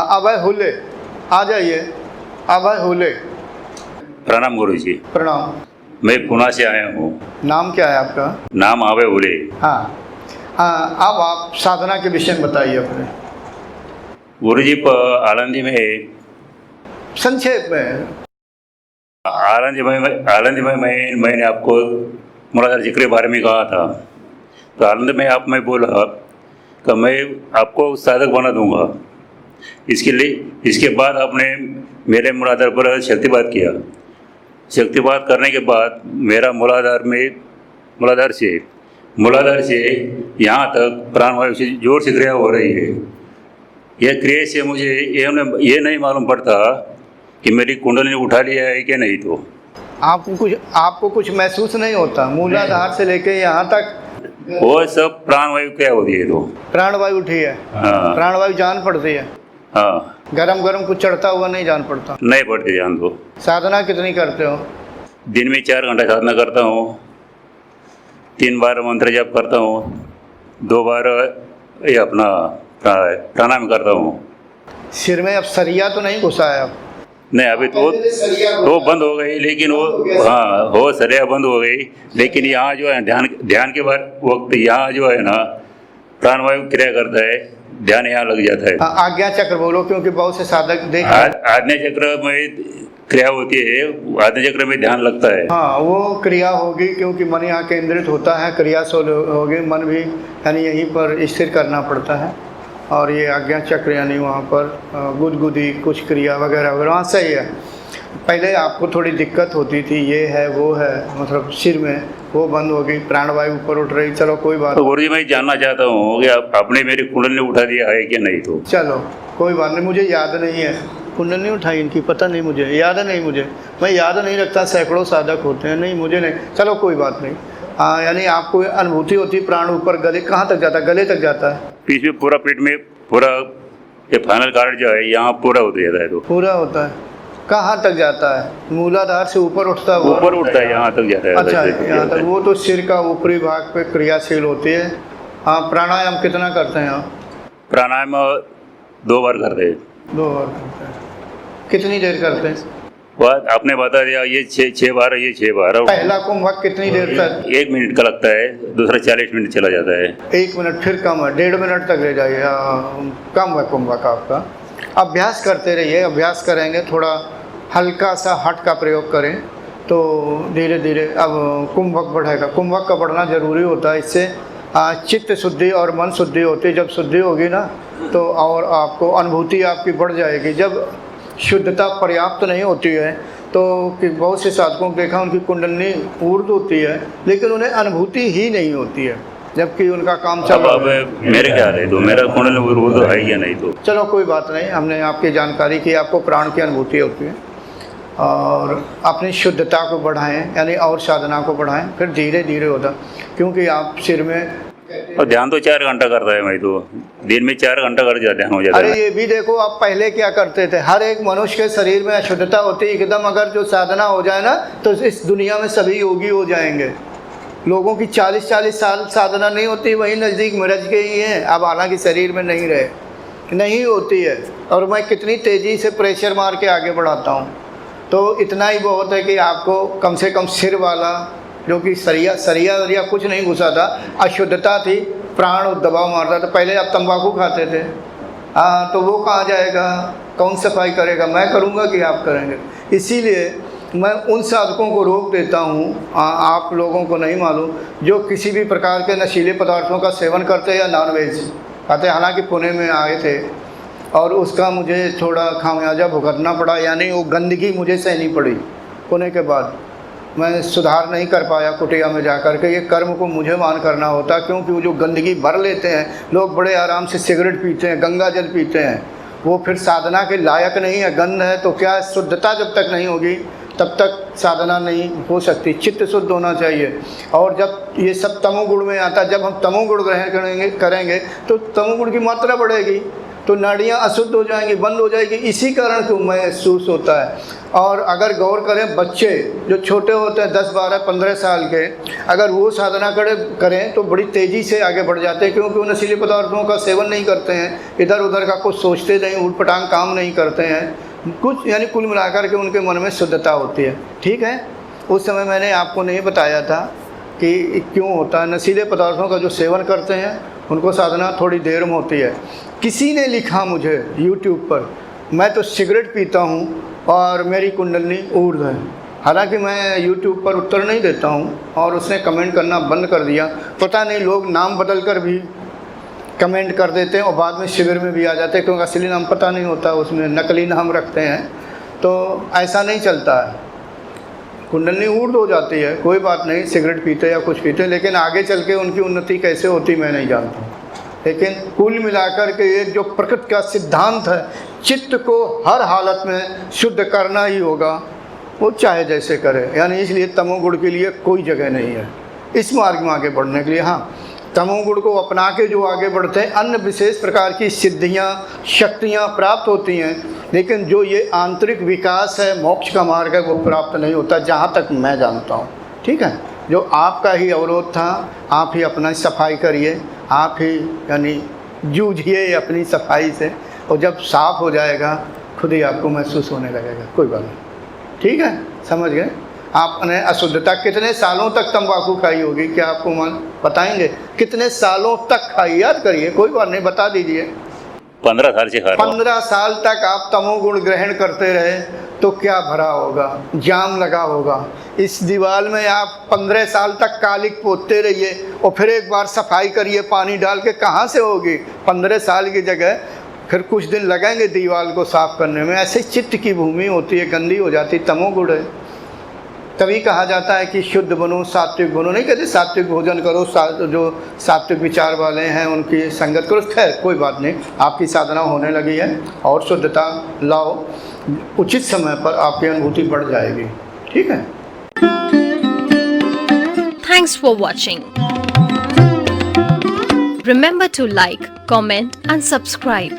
अभय हुले, आ जाइए। अभय हुले। प्रणाम गुरु जी। प्रणाम। मैं पुणे से आया हूँ। नाम क्या है आपका? नाम अभय हुले। हाँ हाँ, अब आप साधना के विषय में बताइए अपने। गुरु जी आलंदी में संक्षेप में। आलंदी में मैंने आपको मुरादार जिक्र के बारे में कहा था। तो आलंद में आप मैं बोला कि मैं आपको साधक बना दूंगा। इसके बाद आपने मेरे मूलाधार पर शक्तिपात किया। शक्तिपात करने के बाद मेरा मूलाधार से यहाँ तक प्राणवायु से जोर से क्रिया हो रही है। यह क्रिया से मुझे ये नहीं मालूम पड़ता कि मेरी कुंडली उठा लिया है कि नहीं। तो आपको कुछ महसूस नहीं होता? मूलाधार से लेके यहाँ तक वो सब प्राणवायु क्या होती है? तो प्राणवायु उठी है। हाँ। प्राणवायु जान पड़ती है। हाँ। गरम कुछ चढ़ता हुआ नहीं जान पड़ता? नहीं पड़ती जान। तो साधना कितनी करते हो? दिन में 4 घंटा साधना करता हूँ। 3 बार मंत्र जप करता हूँ। 2 बार ये अपना प्राणायाम करता हूँ। सिर में अब सरिया तो नहीं घुसा है? अब नहीं, अभी तो बंद हो गई, लेकिन वो सरिया बंद हो गई। लेकिन यहाँ जो है ध्यान के वक्त यहाँ जो है ना प्राणवायु क्रिया करता है, ध्यान यहाँ लग जाता है। आज्ञा चक्र बोलो, क्योंकि बहुत से साधक देख आज्ञा चक्र में क्रिया होती है। आज्ञा चक्र में ध्यान लगता है। हाँ, वो क्रिया होगी क्योंकि मन यहाँ केंद्रित होता है। क्रियाशील होगी मन भी, यानी यहीं पर स्थिर करना पड़ता है। और ये आज्ञा चक्र यानी वहाँ पर गुदगुदी कुछ क्रिया वगैरह वगैरह वहाँ सही है। पहले आपको थोड़ी दिक्कत होती थी, ये है वो है, मतलब सिर में, वो बंद हो गई, प्राणवायु ऊपर उठ रही। चलो कोई बात। तो गुरु जी मैं जानना चाहता हूँ कि आपने मेरी कुंडली उठा दिया है कि नहीं। तो चलो कोई बात नहीं, मुझे याद नहीं है कुंडली उठाई इनकी, पता नहीं, मुझे याद नहीं। मैं याद नहीं रखता, सैकड़ों साधक होते हैं। नहीं, मुझे नहीं। चलो कोई बात नहीं। हाँ, यानी आपको अनुभूति होती है प्राण ऊपर गले कहाँ तक जाता है? गले तक जाता है। बीच में पूरा पेट में पूरा ये फाइनल कार्ड जो है यहाँ पूरा होता जाता है। तो पूरा होता है। कहाँ तक जाता है? मूलाधार से ऊपर उठता है? ऊपर उठता है, यहाँ तक जाता है। अच्छा, यहाँ तक। वो तो सिर का ऊपरी भाग पे क्रियाशील होती है। हाँ, प्राणायाम कितना करते हैं आप? प्राणायाम 2 बार करते हैं। 2 बार करते हैं। कितनी देर करते हैं? बात आपने बता दिया, ये 6 बार है, ये 6 बार। पहला कुंभक कितनी देर तक? 1 मिनट का लगता है, दूसरा 40 मिनट चला जाता है। 1 मिनट, फिर कम है, 1.5 मिनट तक ले जाइए। कम है कुंभक आपका। अभ्यास करते रहिए। अभ्यास करेंगे, थोड़ा हल्का सा हट का प्रयोग करें तो धीरे धीरे अब कुंभक बढ़ेगा। कुंभक का बढ़ना ज़रूरी होता है। इससे चित्त शुद्धि और मन शुद्धि होती है। जब शुद्धि होगी ना तो और आपको अनुभूति आपकी बढ़ जाएगी। जब शुद्धता पर्याप्त नहीं होती है तो कि बहुत से साधकों को देखा, उनकी कुंडली ऊर्ध्व होती है लेकिन उन्हें अनुभूति ही नहीं होती है, जबकि उनका काम चल रहा है। मेरे क्या है, तो मेरा कुंडली ऊर्ध्व है या नहीं? तो चलो कोई बात नहीं, हमने आपकी जानकारी की। आपको प्राण की अनुभूति होती है। और अपनी शुद्धता को बढ़ाएं, यानी और साधना को बढ़ाएं, फिर धीरे धीरे होता। क्योंकि आप सिर में और ध्यान तो 4 घंटा करता है। मैं तो दिन में 4 घंटा कर ध्यान हो जाता है। अरे ये भी देखो, आप पहले क्या करते थे? हर एक मनुष्य के शरीर में अशुद्धता होती है एकदम। अगर जो साधना हो जाए ना तो इस दुनिया में सभी योगी हो जाएंगे। लोगों की 40-40 साल साधना नहीं होती, वही नज़दीक में रज के ही हैं। अब हालांकि शरीर में नहीं होती है। और मैं कितनी तेज़ी से प्रेशर मार के आगे बढ़ाता हूँ। तो इतना ही बहुत है कि आपको कम से कम सिर वाला, जो कि सरिया कुछ नहीं घुसा था, अशुद्धता थी, प्राण दबाव मारता था। पहले आप तंबाकू खाते थे, हाँ, तो वो कहाँ जाएगा? कौन सफाई करेगा? मैं करूँगा कि आप करेंगे? इसीलिए मैं उन साधकों को रोक देता हूँ, आप लोगों को नहीं मालूम, जो किसी भी प्रकार के नशीले पदार्थों का सेवन करते हैं या नॉनवेज खाते। हालांकि पुणे में आए थे और उसका मुझे थोड़ा खामियाजा भुगतना पड़ा, यानी वो गंदगी मुझे सहनी पड़ी। पुणे के बाद मैं सुधार नहीं कर पाया कुटिया में जाकर के। ये कर्म को मुझे मान करना होता, क्योंकि वो जो गंदगी भर लेते हैं लोग, बड़े आराम से सिगरेट पीते हैं, गंगा जल पीते हैं, वो फिर साधना के लायक नहीं है। गंध है तो क्या, शुद्धता जब तक नहीं होगी तब तक साधना नहीं हो सकती। चित्त शुद्ध होना चाहिए। और जब ये सब तमोगुण में आता है, जब हम तमोगुण ग्रहण करेंगे तो तमोगुण की मात्रा बढ़ेगी, तो नाड़ियाँ अशुद्ध हो जाएंगी, बंद हो जाएगी। इसी कारण क्यों महसूस होता है। और अगर गौर करें, बच्चे जो छोटे होते हैं 10, 12, 15 साल के, अगर वो साधना करें तो बड़ी तेज़ी से आगे बढ़ जाते हैं, क्योंकि वो नशीले पदार्थों का सेवन नहीं करते हैं, इधर उधर का कुछ सोचते नहीं, उलपटांग काम नहीं करते हैं कुछ, यानी कुल मिलाकर के उनके मन में शुद्धता होती है। ठीक है, उस समय मैंने आपको नहीं बताया था कि क्यों होता है। नशीले पदार्थों का जो सेवन करते हैं उनको साधना थोड़ी देर में होती है। किसी ने लिखा मुझे YouTube पर, मैं तो सिगरेट पीता हूँ और मेरी कुंडलनी ऊर्ध्व है। हालांकि मैं YouTube पर उत्तर नहीं देता हूँ, और उसने कमेंट करना बंद कर दिया। पता नहीं लोग नाम बदल कर भी कमेंट कर देते हैं और बाद में शिविर में भी आ जाते हैं, क्योंकि असली नाम पता नहीं होता, उसमें नकली नाम रखते हैं। तो ऐसा नहीं चलता है। कुंडलनी ऊर्ध्व हो जाती है, कोई बात नहीं, सिगरेट पीते या कुछ पीते, लेकिन आगे चल के उनकी उन्नति कैसे होती मैं नहीं जानता। लेकिन कुल मिलाकर के एक जो प्रकृति का सिद्धांत है, चित्त को हर हालत में शुद्ध करना ही होगा, वो चाहे जैसे करे। यानी इसलिए तमोगुण के लिए कोई जगह नहीं है इस मार्ग में आगे बढ़ने के लिए। हाँ, तमोगुण को अपना के जो आगे बढ़ते हैं, अन्य विशेष प्रकार की सिद्धियाँ, शक्तियाँ प्राप्त होती हैं, लेकिन जो ये आंतरिक विकास है, मोक्ष का मार्ग है, वो प्राप्त नहीं होता, जहाँ तक मैं जानता हूँ। ठीक है, जो आपका ही अवरोध था, आप ही अपना सफाई करिए, आप ही यानी जूझिए अपनी सफाई से, और जब साफ हो जाएगा खुद ही आपको महसूस होने लगेगा। कोई बात नहीं, ठीक है, समझ गए। आपने अशुद्धता कितने सालों तक तंबाकू खाई होगी, क्या आपको बताएंगे? कितने सालों तक खाई, याद करिए, कोई बात नहीं, बता दीजिए। 15 साल से खा रहा हूँ। 15 साल तक आप तमोगुण ग्रहण करते रहे तो क्या भरा होगा, जाम लगा होगा। इस दीवार में आप 15 साल तक कालिक पोतते रहिए और फिर एक बार सफाई करिए पानी डाल के, कहाँ से होगी? 15 साल की जगह फिर कुछ दिन लगेंगे दीवार को साफ करने में। ऐसे चित्त की भूमि होती है, गंदी हो जाती, तमोगुण है। तभी कहा जाता है कि शुद्ध बनो, सात्विक बनो। नहीं कहते सात्विक भोजन करो, जो सात्विक विचार वाले हैं उनकी संगत करो। खैर कोई बात नहीं, आपकी साधना होने लगी है और शुद्धता लाओ, उचित समय पर आपकी अनुभूति बढ़ जाएगी। ठीक है, thanks for watching. Remember to like, comment and subscribe.